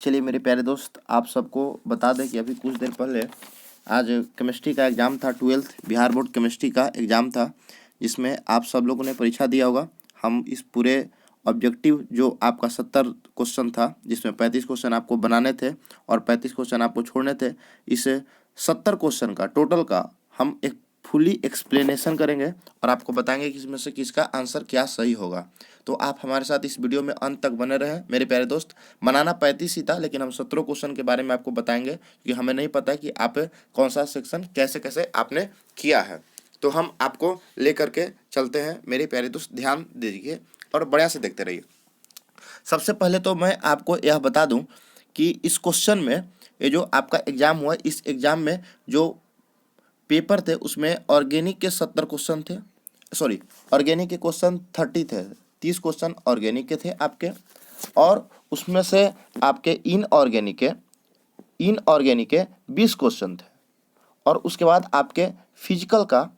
चलिए मेरे प्यारे दोस्त, आप सबको बता दें कि अभी कुछ देर पहले आज केमिस्ट्री का एग्ज़ाम था। 12th बिहार बोर्ड केमिस्ट्री का एग्ज़ाम था, जिसमें आप सब लोगों ने परीक्षा दिया होगा। हम इस पूरे ऑब्जेक्टिव जो आपका 70 क्वेश्चन था, जिसमें 35 क्वेश्चन आपको बनाने थे और 35 क्वेश्चन आपको छोड़ने थे, इस 70 क्वेश्चन का टोटल का हम एक फुली एक्सप्लेनेशन करेंगे और आपको बताएंगे कि इसमें से किसका आंसर क्या सही होगा। तो आप हमारे साथ इस वीडियो में अंत तक बने रहें मेरे प्यारे दोस्त। बनाना 35 ही था, लेकिन हम 17 क्वेश्चन के बारे में आपको बताएंगे, क्योंकि हमें नहीं पता कि आप कौन सा सेक्शन कैसे कैसे आपने किया है। तो हम आपको लेकर के चलते हैं मेरे प्यारे दोस्त, ध्यान दीजिए और बढ़िया से देखते रहिए। सबसे पहले तो मैं आपको यह बता दूं कि इस क्वेश्चन में, ये जो आपका एग्जाम हुआ, इस एग्जाम में जो पेपर थे उसमें ऑर्गेनिक के 70 क्वेश्चन थे। सॉरी, ऑर्गेनिक के क्वेश्चन 30 थे। 30 क्वेश्चन ऑर्गेनिक के थे आपके, और उसमें से आपके इनऑर्गेनिक के 20 क्वेश्चन थे, और उसके बाद आपके फिजिकल का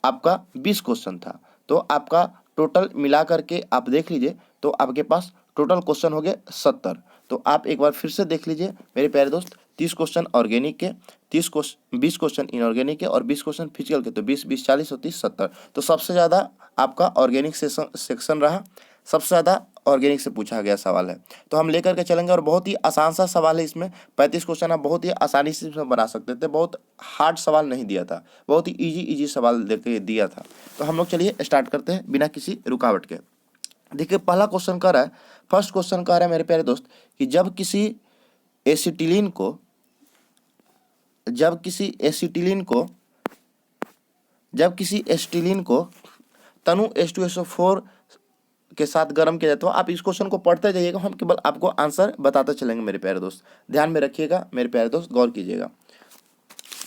आपका 20 क्वेश्चन था। तो आपका टोटल मिला करके आप देख लीजिए, तो आपके पास टोटल क्वेश्चन हो गए 70। तो आप एक बार फिर से देख लीजिए मेरे प्यारे दोस्त, 30 क्वेश्चन ऑर्गेनिक के, 20 क्वेश्चन इनऑर्गेनिक के और 20 क्वेश्चन फिजिकल के। तो 20 20 40 और 30 70। तो सबसे ज़्यादा आपका ऑर्गेनिक सेक्शन रहा, सबसे ज़्यादा ऑर्गेनिक से पूछा गया सवाल है। तो हम लेकर के चलेंगे, और बहुत ही आसान सा सवाल है इसमें। 35 क्वेश्चन आप बहुत ही आसानी से इसमें बना सकते थे, बहुत हार्ड सवाल नहीं दिया था, बहुत ही इजी सवाल देके दिया था। तो हम लोग चलिए स्टार्ट करते हैं बिना किसी रुकावट के। देखिए पहला क्वेश्चन कह रहा है, फर्स्ट क्वेश्चन कह रहा है मेरे प्यारे दोस्त कि एसिटिलीन को जब किसी एसिटिलीन को तनु H2SO4 के साथ गर्म किया जाए। तो आप इस क्वेश्चन को पढ़ते जाइएगा, हम केवल आपको आंसर बताते चलेंगे मेरे प्यारे दोस्त। ध्यान में रखिएगा मेरे प्यारे दोस्त, गौर कीजिएगा।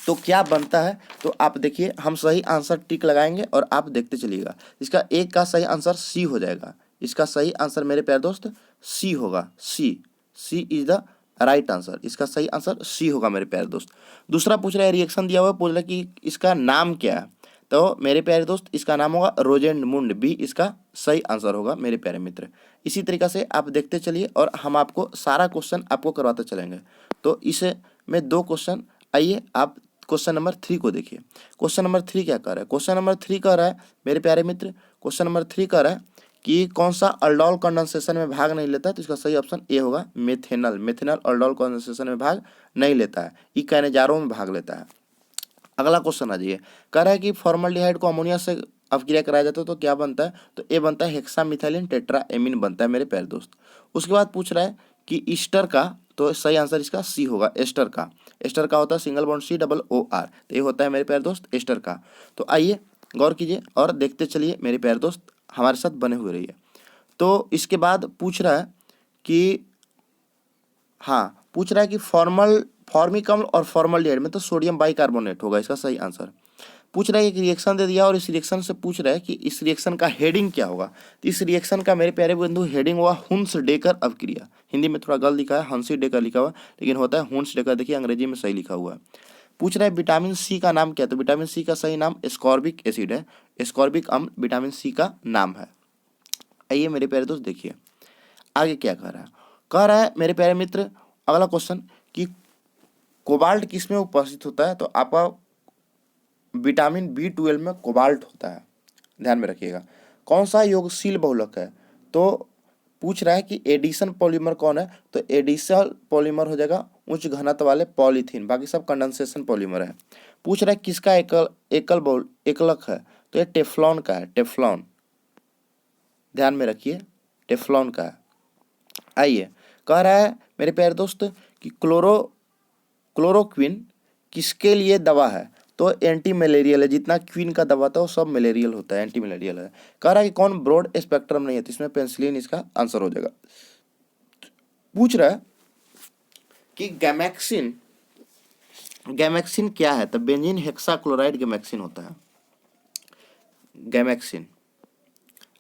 तो क्या बनता है, तो आप देखिए, हम सही आंसर टिक लगाएंगे और आप देखते चलिएगा। इसका एक का सही आंसर सी हो जाएगा। इसका सही आंसर मेरे प्यारे दोस्त सी होगा। सी इज द राइट आंसर। इसका सही आंसर सी होगा मेरे प्यारे दोस्त। दूसरा पूछ रहा है, रिएक्शन दिया हुआ है, पूछ रहा है कि इसका नाम क्या है। तो मेरे प्यारे दोस्त इसका नाम होगा रोजेंडमुंड। बी इसका सही आंसर होगा मेरे प्यारे मित्र। इसी तरीके से आप देखते चलिए और हम आपको सारा क्वेश्चन आपको करवाते चलेंगे। तो इसमें 2 क्वेश्चन, आइए आप क्वेश्चन नंबर 3 को देखिए। क्वेश्चन नंबर 3 क्या कर रहा है? क्वेश्चन नंबर 3 कह रहा है मेरे प्यारे मित्र, क्वेश्चन नंबर 3 कह रहा है कि कौन सा अल्डोल कंडेंसेशन में भाग नहीं लेता है। तो इसका सही ऑप्शन ए होगा, मेथेनल। मेथेनल अल्डोल कंडेंसेशन में भाग नहीं लेता है, इकाइनेजारों में भाग लेता है। अगला क्वेश्चन आ जाइए, कह रहा है कि फॉर्मल्डिहाइड को अमोनिया से अपक्रिया कराया जाता है तो क्या बनता है? तो ए बनता है हेक्सामिथाइलिन टेट्राएमीन बनता है मेरे प्यारे दोस्त। उसके बाद पूछ रहा है कि ईस्टर का, तो सही आंसर इसका सी होगा, एस्टर का। एस्टर का होता है सिंगल बॉन्ड COOR। तो ये होता है मेरे प्यारे दोस्त एस्टर का। तो आइए गौर कीजिए और देखते चलिए मेरे प्यारे दोस्त, हमारे साथ बने हुए रहिए। तो इसके बाद पूछ रहा है कि, हाँ पूछ रहा है कि फॉर्मिकम और फॉर्मल्डिहाइड में तो सोडियम बाइकार्बोनेट होगा इसका सही आंसर। पूछ रहा है, एक रिएक्शन दे दिया और इस रिएक्शन से पूछ रहा है कि इस रिएक्शन का हेडिंग क्या होगा। तो इस रिएक्शन का मेरे प्यारे बंधु हेडिंग हुआ हुन्स डेकर अपक्रिया। हिंदी में थोड़ा गलत लिखा है, हंसी डेकर लिखा हुआ, लेकिन होता है हुन्स डेकर। देखिए अंग्रेजी में सही लिखा हुआ है। पूछ रहा है विटामिन सी का नाम क्या है। तो विटामिन सी का सही नाम एस्कॉर्बिक एसिड है। एस्कॉर्बिक अम्ल विटामिन सी का नाम है। आइए मेरे प्यारे दोस्त देखिए आगे क्या कह रहा है। कह रहा है मेरे प्यारे मित्र, अगला क्वेश्चन कि कोबाल्ट किस में उपस्थित होता है। तो आपका विटामिन B12 में कोबाल्ट होता है, ध्यान में रखिएगा। कौन सा योगशील बहुलक है? तो पूछ रहा है कि एडिशन पॉलीमर कौन है। तो एडिशन पॉलीमर हो जाएगा उच्च घनत्व वाले पॉलीथीन, बाकी सब कंडेंसेशन पॉलीमर है। पूछ रहा है किसका एकलक है। तो ये टेफ्लॉन का है, टेफ्लॉन, ध्यान में रखिए, टेफ्लॉन का है। आइए कह रहा है मेरे प्यारे दोस्त कि क्लोरोक्विन किसके लिए दवा है। तो एंटी मलेरियल है। जितना क्वीन का दवा था वो सब मलेरियल होता है, एंटी मलेरियल है। कह रहा है कि कौन ब्रॉड स्पेक्ट्रम नहीं है। तो इसमें पेनिसिलिन इसका आंसर हो जाएगा। पूछ रहा है कि गैमेक्सिन क्या है। तो बेंजीन हेक्साक्लोराइड गैमेक्सिन होता है, गैमेक्सिन।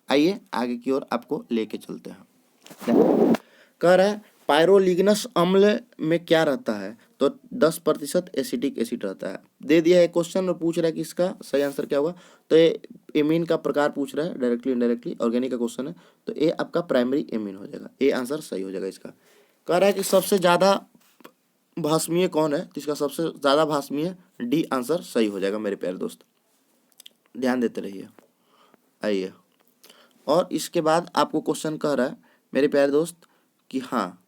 आइए आगे की ओर आपको लेके चलते हैं। कह रहा है पायरोलिग्नस अम्ल में क्या रहता है। तो 10% एसिटिक एसिड रहता है। दे दिया है क्वेश्चन और पूछ रहा है कि इसका सही आंसर क्या होगा। तो ये एमीन का प्रकार पूछ रहा है, डायरेक्टली इनडायरेक्टली, ऑर्गेनिक का क्वेश्चन है। तो ये आपका प्राइमरी एमीन हो जाएगा, ये आंसर सही हो जाएगा इसका। कह रहा है कि सबसे ज़्यादा भाषमीय कौन है, तो इसका सबसे ज़्यादा भाषमीय डी आंसर सही हो जाएगा मेरे प्यारे दोस्त, ध्यान देते रहिए। आइए, और इसके बाद आपको क्वेश्चन कह रहा है मेरे प्यारे दोस्त कि हाँ,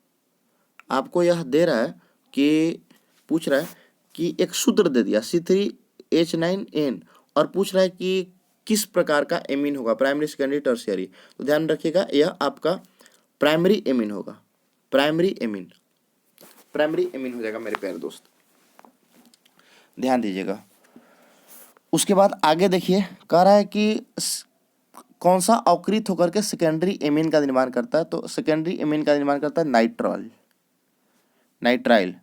आपको यह दे रहा है कि पूछ रहा है कि एक सूत्र दे दिया C3H9N और पूछ रहा है कि किस प्रकार का एमीन होगा, प्राइमरी सेकेंडरी टर्शियरी। तो ध्यान रखिएगा, यह आपका प्राइमरी एमीन होगा, प्राइमरी एमीन हो जाएगा मेरे प्यारे दोस्त, ध्यान दीजिएगा। उसके बाद आगे देखिए, कह रहा है कि कौन सा अवकृत होकर के सेकेंडरी एमीन का निर्माण करता है, तो सेकेंडरी एमीन का निर्माण करता है नाइट्राइल।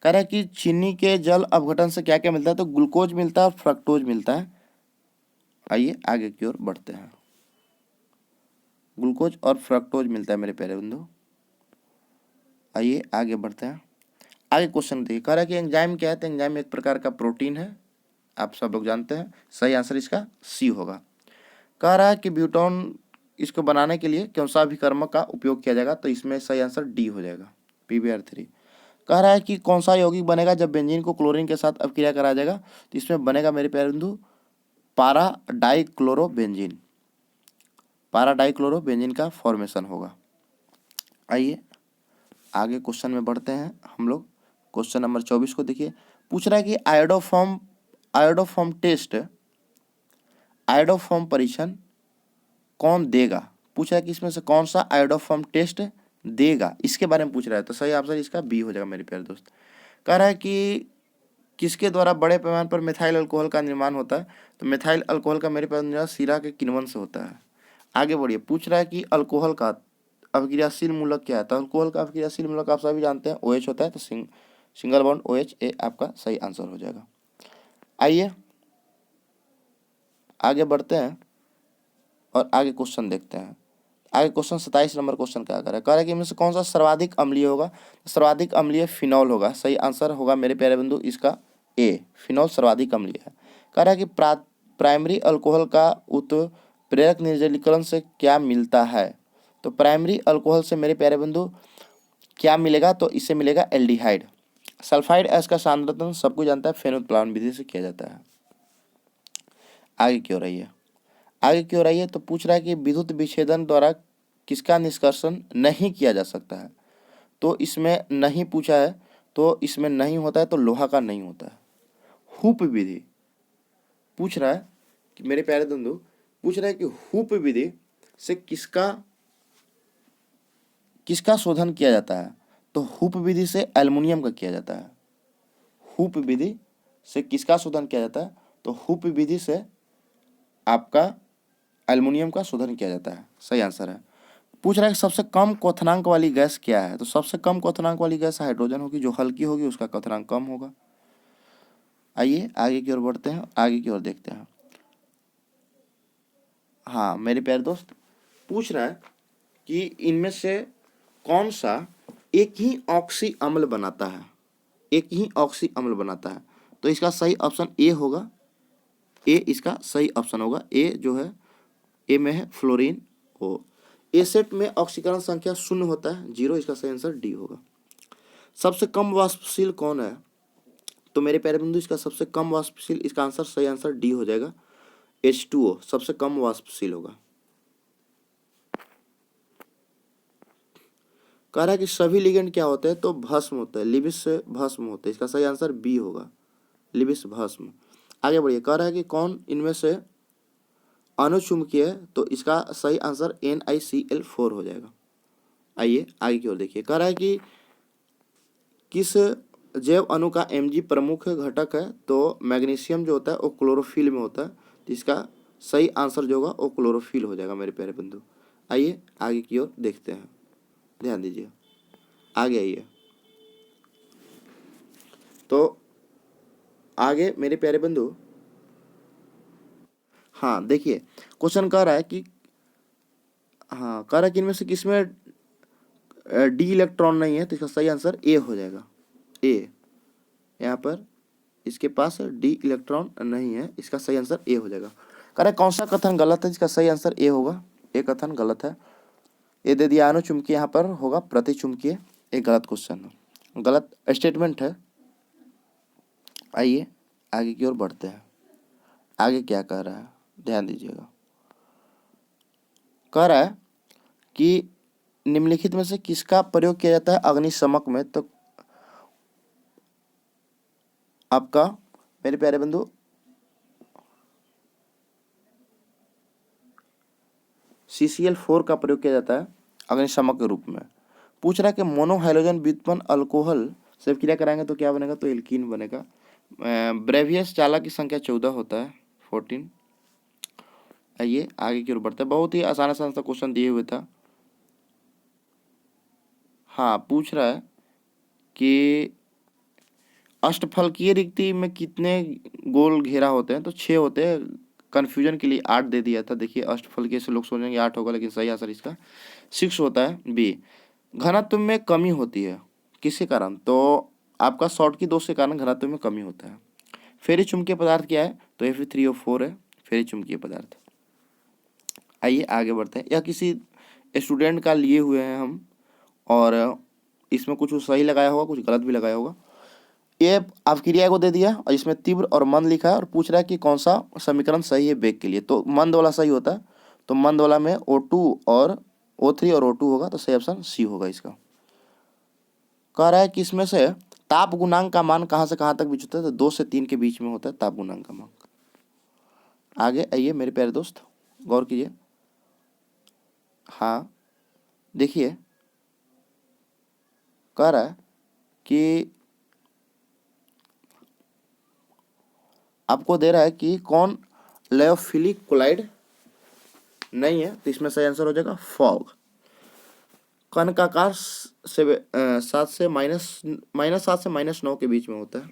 कह रहा है कि चीनी के जल अपघटन से क्या क्या मिलता है, तो ग्लूकोज मिलता है और फ्रक्टोज मिलता है। आइए आगे की ओर बढ़ते हैं, ग्लूकोज और फ्रक्टोज मिलता है मेरे प्यारे बंधु। आइए आगे बढ़ते हैं, आगे क्वेश्चन देखिए। कह रहा है कि एंजाइम क्या है, तो एंजाइम एक प्रकार का प्रोटीन है, आप सब लोग जानते हैं। सही आंसर इसका सी होगा। कह रहा है कि ब्यूटॉन इसको बनाने के लिए कौन सा अभिकर्मक का उपयोग किया जाएगा, तो इसमें सही आंसर डी हो जाएगा, PbR3। कह रहा है कि कौन सा यौगिक बनेगा जब बेंजीन को क्लोरीन के साथ अपक्रिया कराया जाएगा, तो इसमें बनेगा मेरे प्यारे बंधु पारा डाइक्लोरोबेंजीन का फॉर्मेशन होगा। आइए आगे क्वेश्चन में बढ़ते हैं हम लोग। क्वेश्चन नंबर 24 को देखिए, पूछ रहा है कि आयोडोफॉर्म परीक्षण कौन देगा। पूछ रहा है कि इसमें से कौन सा आयोडोफॉर्म टेस्ट देगा, इसके बारे में पूछ रहा है, तो सही आंसर इसका बी हो जाएगा मेरे प्यारे दोस्त। कह रहा है कि किसके द्वारा बड़े पैमाने पर मिथाइल अल्कोहल का निर्माण होता है, तो मिथाइल अल्कोहल का मेरे पास शीरा के किण्वन से होता है। आगे बढ़िए, पूछ रहा है कि अल्कोहल का अभिक्रियाशील मूलक क्या है, तो अल्कोहल का अभिक्रियाशील मूलक आप सभी जानते हैं OH होता है, तो सिंगल बॉन्ड OH, ए आपका सही आंसर हो जाएगा। आइए आगे बढ़ते हैं और आगे क्वेश्चन देखते हैं। आगे क्वेश्चन 27 नंबर क्वेश्चन क्या कह रहा है कि इनमें से कौन सा सर्वाधिक अम्लीय होगा, सर्वाधिक अम्लीय फिनॉल होगा। सही आंसर होगा मेरे प्यारे बंधु इसका ए, फिनॉल सर्वाधिक अम्लीय है। कह रहा है कि प्राइमरी अल्कोहल का उत्प्रेरक निर्जलीकरण से क्या मिलता है, तो प्राइमरी अल्कोहल से मेरे प्यारे बंधु क्या मिलेगा, तो इससे मिलेगा एल्डिहाइड। सल्फाइड एस का सांद्रतन सबको जानता है, फेनोल्फथालीन विधि से किया जाता है। आगे क्यों रही है, तो पूछ रहा है कि विद्युत विच्छेदन द्वारा किसका निष्कर्षण नहीं किया जा सकता है, तो इसमें नहीं पूछा है, तो इसमें नहीं होता है, तो लोहा का नहीं होता है। हुप विधि पूछ रहा है कि मेरे प्यारे बंधु, पूछ रहा है कि हुप विधि से किसका शोधन किया जाता है, तो हुप विधि से एल्युमिनियम का किया जाता है। हुप विधि से किसका शोधन किया जाता है, तो हुप विधि से आपका एल्युमिनियम का शोधन किया जाता है, सही आंसर है। पूछ रहा है कि सबसे कम क्वथनांक वाली गैस क्या है, तो सबसे कम क्वथनांक वाली गैस हाइड्रोजन होगी, जो हल्की होगी उसका क्वथनांक कम होगा। आइए आगे की ओर बढ़ते हैं, आगे की ओर देखते हैं। हाँ मेरे प्यारे दोस्त, पूछ रहा है कि इनमें से कौन सा एक ही ऑक्सी अम्ल बनाता है, तो इसका सही ऑप्शन ए होगा, ए इसका सही ऑप्शन होगा। ए जो है, ए में है फ्लोरीन, ओ ए सेट में ऑक्सीकरण संख्या 0 होता है, 0, इसका सही आंसर डी होगा। सबसे कम वाष्पशील कौन है, तो मेरे प्यारे बंधु इसका सबसे कम वाष्पशील, इसका आंसर सही आंसर डी हो जाएगा, H2O सबसे कम वाष्पशील होगा। कह रहा है कि सभी लिगेंड क्या होते हैं, तो भस्म होता है, लिबिस से भस्म होता है, इसका सही आंसर बी होगा, लिबिस भस्म। आगे बढ़िए, कह रहा है कि कौन इनमें से अनुचुंबकीय है, तो इसका सही आंसर NiCl4 हो जाएगा। आइए आगे की ओर देखिए, कह रहा है कि किस जैव अणु का Mg प्रमुख घटक है, तो मैग्नीशियम जो होता है वो क्लोरोफिल में होता है, तो इसका सही आंसर जो होगा वो क्लोरोफिल हो जाएगा मेरे प्यारे बंधु। आइए आगे की ओर देखते हैं, ध्यान दीजिए, आगे आइए। तो आगे मेरे प्यारे बंधु, हाँ देखिए क्वेश्चन कह रहा है कि इनमें से किसमें डी इलेक्ट्रॉन नहीं है, तो इसका सही आंसर ए हो जाएगा, ए। यहाँ पर इसके पास डी इलेक्ट्रॉन नहीं है, इसका सही आंसर ए हो जाएगा। कह रहा है कौन सा कथन गलत है, इसका सही आंसर ए होगा, ए कथन गलत है। ए दे दिया अनुचुंबकीय, यहाँ पर होगा प्रतिचुंबकीय। एक गलत क्वेश्चन है, गलत स्टेटमेंट है। आइए आगे की ओर बढ़ते हैं। आगे क्या कह रहा है, ध्यान दीजिएगा। कह रहा है कि निम्नलिखित में से किसका प्रयोग किया जाता है अग्निशमक में। तो आपका मेरे प्यारे बंधु CCl4 का प्रयोग किया जाता है अग्निशमक के रूप में। पूछ रहा है कि मोनोहाइड्रोजन व्युत्पन्न अल्कोहल से क्रिया कराएंगे तो क्या बनेगा, तो एल्कीन बनेगा। ब्रेवियस चालक की संख्या 14 होता है, 14। आइए आगे की ओर बढ़ते हैं। बहुत ही आसान आसान सा क्वेश्चन दिए हुए था। हाँ, पूछ रहा है कि अष्टफलकीय रिक्ति में कितने गोल घेरा होते हैं, तो 6 होते हैं। कंफ्यूजन के लिए 8 दे दिया था। देखिए अष्टफलकीय से लोग सोचेंगे 8 होगा, लेकिन सही आंसर इसका 6 होता है, बी। घनत्व में कमी होती है किसके कारण, तो आपका शॉर्ट की दोष के कारण घनत्व में कमी होता है। फेरी चुंबकीय पदार्थ क्या है, तो Fe3O4 है फेरी चुंबकीय पदार्थ। आइए आगे बढ़ते हैं। यह किसी स्टूडेंट का लिए हुए हैं हम, और इसमें कुछ सही लगाया होगा, कुछ गलत भी लगाया होगा। ये आप क्रिया को दे दिया और इसमें तीव्र और मंद लिखा है, और पूछ रहा है कि कौन सा समीकरण सही है वेग के लिए। तो मंद वाला सही होता है, तो मंद वाला में O2 और O3 और O2 होगा, तो सही ऑप्शन सी होगा इसका। कह रहा है कि इसमें से ताप गुणांक का मान कहाँ से कहाँ तक बीच होता है, तो 2 से 3 के बीच में होता है ताप गुणांक का मान। आगे आइए मेरे प्यारे दोस्त, गौर कीजिए। हाँ देखिए, कह रहा है कि आपको दे रहा है कि कौन लेओफिलिक कोलाइड नहीं है, तो इसमें सही आंसर हो जाएगा फॉग। कण का आकार 7 से -9 के बीच में होता है।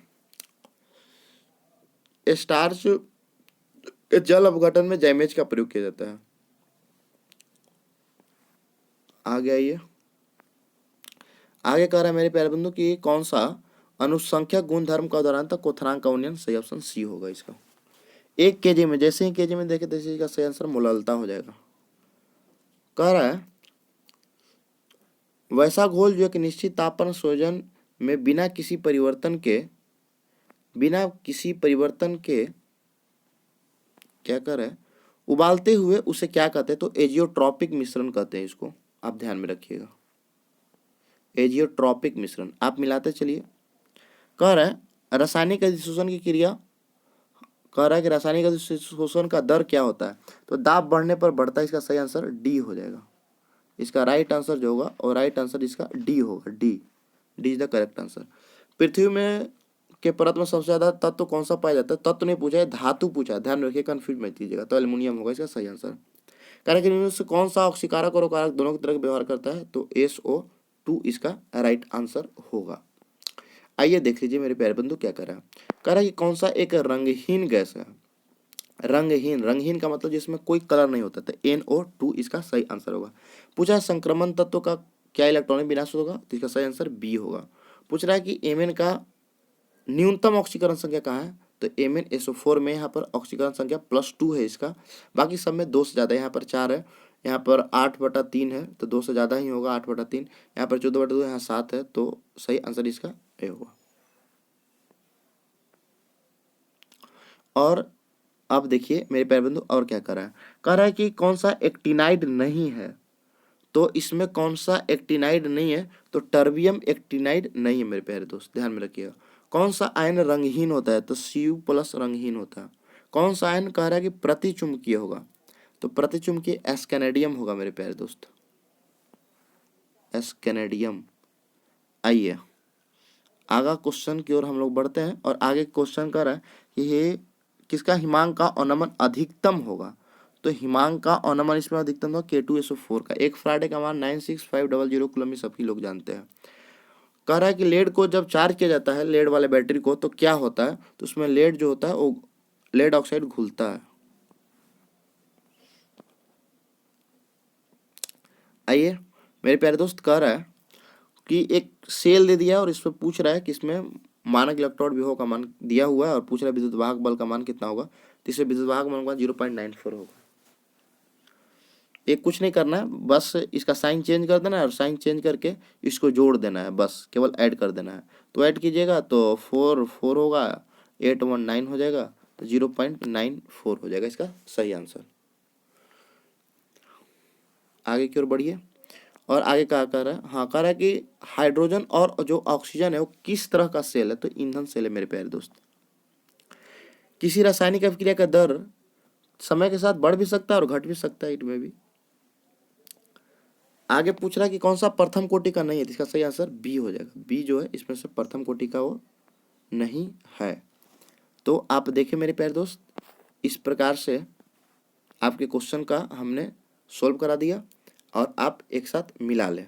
स्टार्च के जल अपघटन में जैमेज का प्रयोग किया जाता है। आगे आइए, आगे कह रहा है मेरे प्यारे बंधु कि कौन सा अनुसंख्यक गुणधर्म का उदाहरण था क्वथनांक का उन्नयन, सही ऑप्शन सी होगा इसका। 1 kg में, जैसे ही kg में देखे तैसे इसका सही आंसर मोललता हो जाएगा। कह रहा है वैसा घोल जो एक निश्चित तापमान संयोजन में बिना किसी परिवर्तन के क्या कर रहा है, उबालते हुए उसे क्या कहते हैं, तो एजियोट्रॉपिक मिश्रण कहते हैं इसको। आप ध्यान में रखिएगा, एजियोट्रॉपिक मिश्रण। आप मिलाते चलिए। कह रहा है रासायनिक अधिशोषण की क्रिया, कह रहा है कि रासायनिक अधिशोषण का दर क्या होता है, तो दाब बढ़ने पर बढ़ता है। इसका सही आंसर डी हो जाएगा। इसका राइट आंसर जो होगा, और राइट आंसर इसका डी होगा, D is the correct answer. पृथ्वी में के परत में सबसे ज्यादा तत्व कौन सा पाया जाता है, तत्व नहीं पूछा है, धातु पूछा है, ध्यान रखिए, कंफ्यूज मत कीजिएगा। तो एल्युमिनियम होगा इसका सही आंसर। कारण कि इनमें से कौन सा ऑक्सीकारक और अकारक दोनों की तरह व्यवहार करता है, तो SO2 इसका राइट आंसर होगा। आइए देख लीजिए मेरे प्यारे बंधु क्या कर रहा है। कह रहा है कि कौन सा एक रंगहीन गैस है। रंगहीन का मतलब जिसमें कोई कलर नहीं होता, तो NO2 इसका सही आंसर होगा। पूछा है संक्रमण तत्व का क्या इलेक्ट्रॉनिक विनाश होगा, तो इसका सही आंसर बी होगा। पूछ रहा है कि Mn का न्यूनतम ऑक्सीकरण संख्या कहाँ है, तो MnSO4 में यहाँ पर ऑक्सीकरण संख्या +2 है इसका। बाकी सब में 2 से ज़्यादा, यहाँ पर 4 है, यहाँ पर 8/3 है, तो 2 से ज़्यादा ही होगा 8/3। यहाँ पर 14/2, यहाँ 7 है, तो सही आंसर इसका ए होगा। और अब देखिए मेरे प्यारे बंधु और क्या कर रहा है। कह रहा है कि कौन सा एक्टिनाइड नहीं है, तो इसमें कौन सा एक्टिनाइड नहीं है, तो टर्बियम एक्टिनाइड नहीं है मेरे प्यारे दोस्त, ध्यान में रखिएगा। कौन सा आयन रंगहीन होता है, तो Cu+ रंगहीन होता है। कौन सा आयन कह रहा है कि प्रतिचुंबकीय होगा, तो प्रतिचुंबकीय एस्केनेडियम होगा मेरे प्यारे दोस्त, एस्केनेडियम। आइए आगे क्वेश्चन की ओर हम लोग बढ़ते हैं, और आगे क्वेश्चन कर रहा है कि ये किसका हिमांक का अवनमन अधिकतम होगा, तो हिमांक का अवनमन इसमें अधिकतम होगा K2SO4 का। एक फ्राइडे का मान 96500 कूलम, सभी लोग जानते हैं। कह रहा है कि लेड को जब चार्ज किया जाता है, लेड वाले बैटरी को, तो क्या होता है, तो उसमें लेड जो होता है वो लेड ऑक्साइड घुलता है। आइए मेरे प्यारे दोस्त, कह रहा है कि एक सेल दे दिया और इस पर पूछ रहा है कि इसमें मानक इलेक्ट्रोड विभव का मान दिया हुआ है, और पूछ रहा है विद्युत वाहक बल का मान कितना होगा, तो इसमें विद्युत वाहक मान 0.94 होगा। एक कुछ नहीं करना है, बस इसका साइन चेंज कर देना है और साइन चेंज करके इसको जोड़ देना है, बस केवल ऐड कर देना है। तो ऐड कीजिएगा तो 4 होगा, 8 1 9 हो जाएगा, तो 0.94 हो जाएगा इसका सही आंसर। आगे की ओर बढ़िए। और आगे क्या कह रहा है, हाँ कह रहा है कि हाइड्रोजन और जो ऑक्सीजन है वो किस तरह का सेल है, तो ईंधन सेल है मेरे प्यारे दोस्त। किसी रासायनिक अभिक्रिया का दर समय के साथ बढ़ भी सकता है और घट भी सकता है, इट में भी। आगे पूछ रहा है कि कौन सा प्रथम कोटि का नहीं है, तो इसका सही आंसर बी हो जाएगा। बी जो है इसमें से प्रथम कोटि का वो नहीं है। तो आप देखिए मेरे प्यारे दोस्त, इस प्रकार से आपके क्वेश्चन का हमने सोल्व करा दिया और आप एक साथ मिला लें।